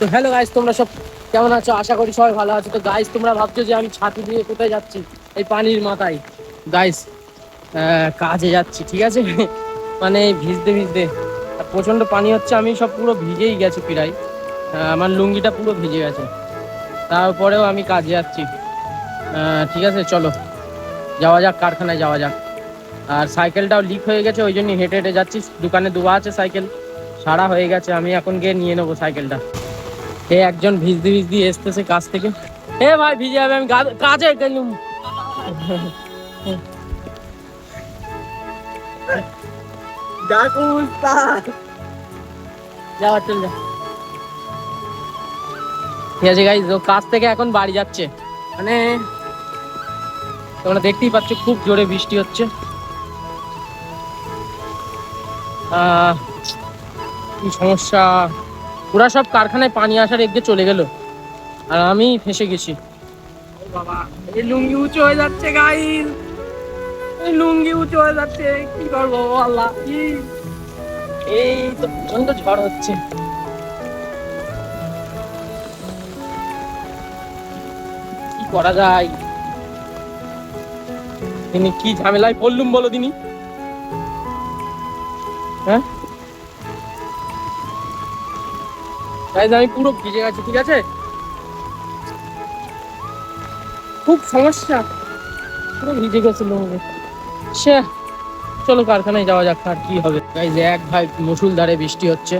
তো hello guys, তোমরা সব কেমন আছো? আশা করি সবাই ভালো আছো। তো গাইস, তোমরা ভাবছো যে আমি ছাতি দিয়ে কোথায় যাচ্ছি? এই পানির মাথায় গাইস কাজে যাচ্ছি, ঠিক আছে? মানে ভিজতে ভিজতে প্রচন্ড পানি হচ্ছে, আমি সব পুরো ভিজেই গেছি প্রায়। আমার লুঙ্গিটা পুরো ভিজে গেছে, তারপরেও আমি কাজে যাচ্ছি। ঠিক আছে, চলো যাওয়া যাক, কারখানায় যাওয়া যাক। আর সাইকেলটাও লিক হয়ে গেছে, ওই জন্য হেঁটে হেঁটে যাচ্ছি। দোকানে দেওয়া আছে সাইকেল, সারা হয়ে গেছে। আমি এখন গিয়ে নিয়ে নেবো সাইকেলটা। এ একজন ভিজদি ভিজদি এসতেছে কাজ থেকে। এ ভাই, ভিজে যাবে, আমি কাজে গেলুম। যাওয়ার চল যা। ঠিক আছে গাইজ, ও কাজ থেকে এখন বাড়ি যাচ্ছে। মানে তোমরা দেখতেই পাচ্ছ খুব জোরে বৃষ্টি হচ্ছে। কি সমস্যা, পুরা সব কারখানায় পানি আসার এদিকে চলে গেল, আর আমি ফেসে গেছি। বাবা, এই লুঙ্গি উঁচু হয়ে যাচ্ছে গাইজ, এই লুঙ্গি উঁচু হয়ে যাচ্ছে, কি করবো আল্লাহ। এই তো প্রচন্ড ঝড় হচ্ছে। কি করা যায়? তিনি কি ঝামেলায় পড়লুম বলো দিনি। হ্যাঁ গাইজ, আমি পুরো ভিজে গেছি, ঠিক আছে? খুব সমস্যা, পুরো ভিজে গেছে লুঙ্গি। সে চলো কারখানায় যাওয়া যাক, আর কি হবে গাইজ। এক ভাই মুষলধারে বৃষ্টি হচ্ছে,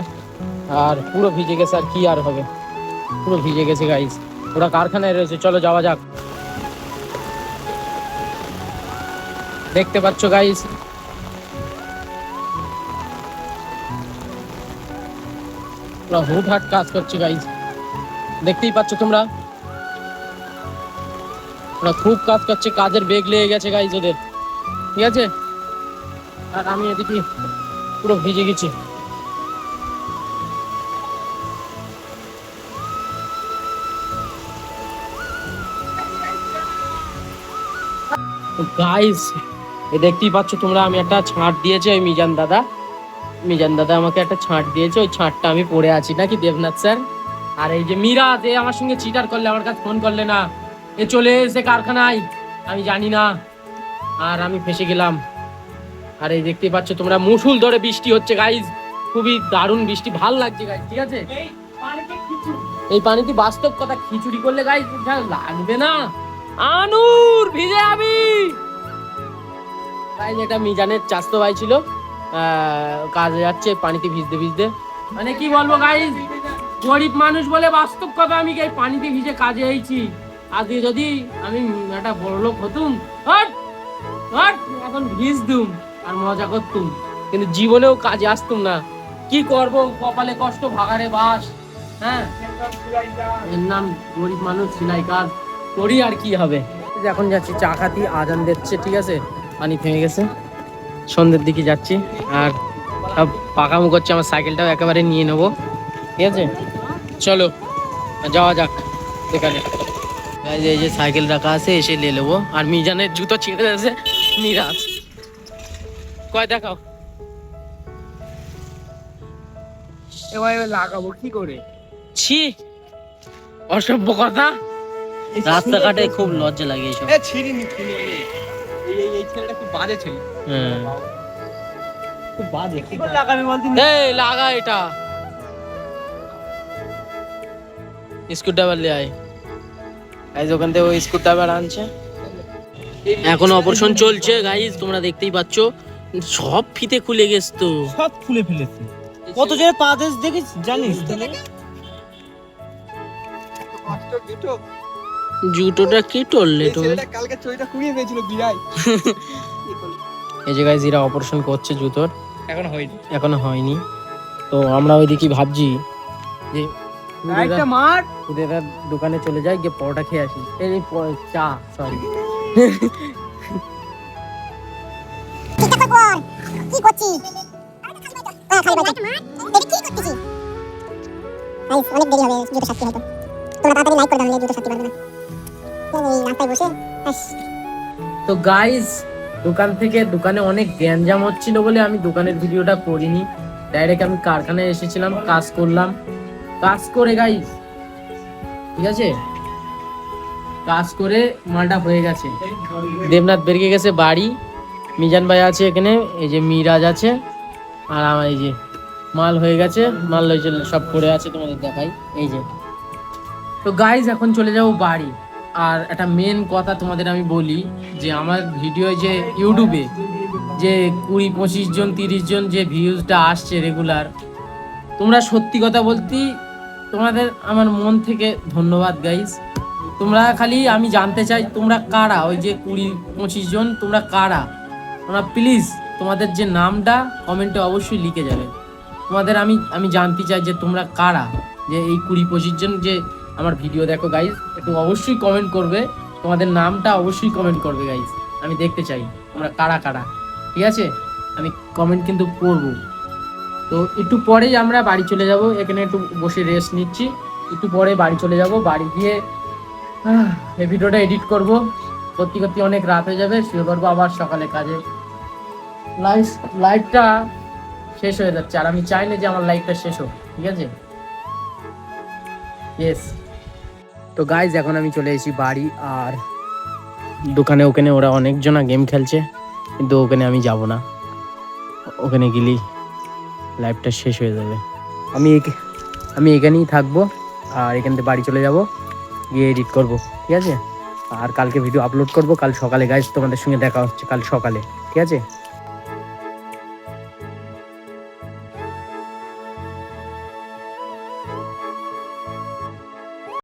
আর পুরো ভিজে গেছে, আর কি আর হবে, পুরো ভিজে গেছে গাইজ। ওরা কারখানায় রয়েছে, চলো যাওয়া যাক। দেখতে পাচ্ছ গাইজ, ওরা হুটহাট কাজ করছে গাইজ, দেখতেই পাচ্ছ তোমরা। ওরা খুব কাজ করছে, কাজের বেগ লেগে গেছে গাইজ ওদের, ঠিক আছে? আর আমি এদিকে পুরো ভিজে গেছি। গাইস, দেখতেই পাচ্ছ তোমরা, আমি একটা ছাঁট দিয়েছে ওই মিজান দাদা আমাকে একটা ছাঁট দিয়েছে, ওই ছাঁটটা আমি পরে আছি নাকি দেবনাথ স্যার। আর এই যে মিরাজ, এ আমার সঙ্গে চিটার করলে, আমার কাছে ফোন করলে না, এ চলে এসে কারখানায়, আমি জানি না, আর আমি ফেসে গেলাম। আর এই দেখতেই পাচ্ছ তোমরা, মুষল ধরে বৃষ্টি হচ্ছে গাইজ, খুবই দারুণ বৃষ্টি, ভাল লাগছে গাইজ, ঠিক আছে? এই পানিতে বাস্তব কথা, খিচুড়ি করলে গাইজ লাগবে না, আনুর ভিজে যাবি। এটা মিজানের চাস্তো ভাই ছিল, কাজে যাচ্ছে পানিতে ভিজতে ভিজতে। মানে কি বলবো গাইজ, গরিব মানুষ বলে বাস্তব কথা, আমি এই পানিতে ভিজে কাজে আইছি। আজকে যদি আমি একটা বড় লোক হতুম, এখন ভিজতুম আর মজা করতুম, কিন্তু জীবনেও কাজে আসতুম না। কি করব, কপালে কষ্ট, ভাগারে বাস। হ্যাঁ, এর নাম গরিব মানুষ, সেলাই কাজ করি, আর কি হবে। এখন যাচ্ছি চা খাতি, আজান দিচ্ছে, ঠিক আছে? পানি থেমে গেছে, সন্ধ্যের দিকে যাচ্ছি, আর সব পাকামো করছে। আমার সাইকেলটাও একেবারে নিয়ে নেবো, ঠিক আছে? চলো যাওয়া যাক এখানে। এই যে সাইকেল রাখা আছে, এসে নিয়ে নেবো। আর মিজানের জুতো ছিঁড়ে গেছে, মিরাজ কয় দেখাও। এবার লাগাবো কি করে? ছি, অসভ্য কথা। রাস্তাঘাটে খুব লজ্জা লাগে এইসব। ছিড়িনি এই ছেলেটা খুব বাজে ছেলে। হ্যাঁ, খুব বাজে। কি করে লাগাবে বলতি? এই লাগা এটা, স্ক্রু ড্রাইভার নিয়ে আয়। গাইজ, ওখান থেকে ওই স্ক্রু ড্রাইভার আনছে, এখন অপারেশন চলছে গাইজ, তোমরা দেখতেই পাচ্ছ। সব ফিতে খুলে গেছে তো, সব খুলে ফেলেছে। কত জোরে পা দেশ দেখিস জানিস? জুতোটা কি টললে তুমি? কালকে চইটা কুড়িয়ে পেয়েছিল বিরাই। এই যে গাইজ, এরা অপারেশন করছে জুতোর, এখনো হয়নি। তো আমরা ওইদিকে ভাবছি যে ওদের দোকানে চলে যাই, গিয়ে পরোটা খেয়ে আসি। এই চা, সরি। কি করছিস? অনেক দেরি হবে জুতো সাথে, হয়তো তোমরা তাড়াতাড়ি লাইক করে দাও, জুতো সাথে পারবে না। এই রাস্তায় বসে তো গাইজ, দোকানে অনেক গ্যাঞ্জাম হচ্ছিল বলে আমি দোকানের ভিডিওটা করিনি, ডাইরেক্ট আমি কারখানায় এসেছিলাম, কাজ করলাম। কাজ করে গাইস, ঠিক আছে, কাজ করে মালটা হয়ে গেছে। দেবনাথ বেরিয়ে গেছে বাড়ি, মিজান ভাই আছে এখানে, এই যে মিরাজ আছে, আর আমার এই যে মাল হয়ে গেছে, মাল হয়েছে সব পড়ে আছে, তোমাদের দেখাই এই যে। তো গাইজ এখন চলে যাব বাড়ি। আর একটা মেন কথা তোমাদের আমি বলি, যে আমার ভিডিও যে ইউটিউবে যে 20-25 জন 30 জন যে ভিউজটা আসছে রেগুলার, তোমরা সত্যি কথা বলতে তোমাদের আমার মন থেকে ধন্যবাদ গাইজ। তোমরা খালি আমি জানতে চাই তোমরা কারা, ওই যে 20-25 জন তোমরা কারা, তোমরা প্লিজ তোমাদের যে নামটা কমেন্টে অবশ্যই লিখে যাবে। তোমাদের আমি জানতে চাই যে তোমরা কারা, যে এই 20-25 জন যে আমার ভিডিও দেখো গাইজ, একটু অবশ্যই কমেন্ট করবে, তোমাদের নামটা অবশ্যই কমেন্ট করবে গাইজ, আমি দেখতে চাই তোমরা কারা কারা, ঠিক আছে? আমি কমেন্ট কিন্তু করব। তো একটু পরেই আমরা বাড়ি চলে যাব, এখানে একটু বসে রেস্ট নিচ্ছি, একটু পরে বাড়ি চলে যাব। বাড়ি গিয়ে এই ভিডিওটা এডিট করব, করতে করতে অনেক রাত হয়ে যাবে, শুয়ে পড়বো আবার সকালে কাজে। লাইফটা শেষ হয়ে যাচ্ছে, আর আমি চাই না যে আমার লাইফটা শেষ হোক, ঠিক আছে? ইয়েস। তো গাইজ এখন আমি চলে এসেছি বাড়ি, আর দোকানে ওখানে ওরা অনেকজনা গেম খেলছে, কিন্তু ওখানে আমি যাব না, ওখানে গেলেই লাইফটা শেষ হয়ে যাবে। আমি এখানেই থাকবো, আর এখান থেকে বাড়ি চলে যাব, গিয়ে এডিট করব, ঠিক আছে? আর কালকে ভিডিও আপলোড করব কাল সকালে গাইজ, তোমাদের সঙ্গে দেখা হচ্ছে কাল সকালে, ঠিক আছে?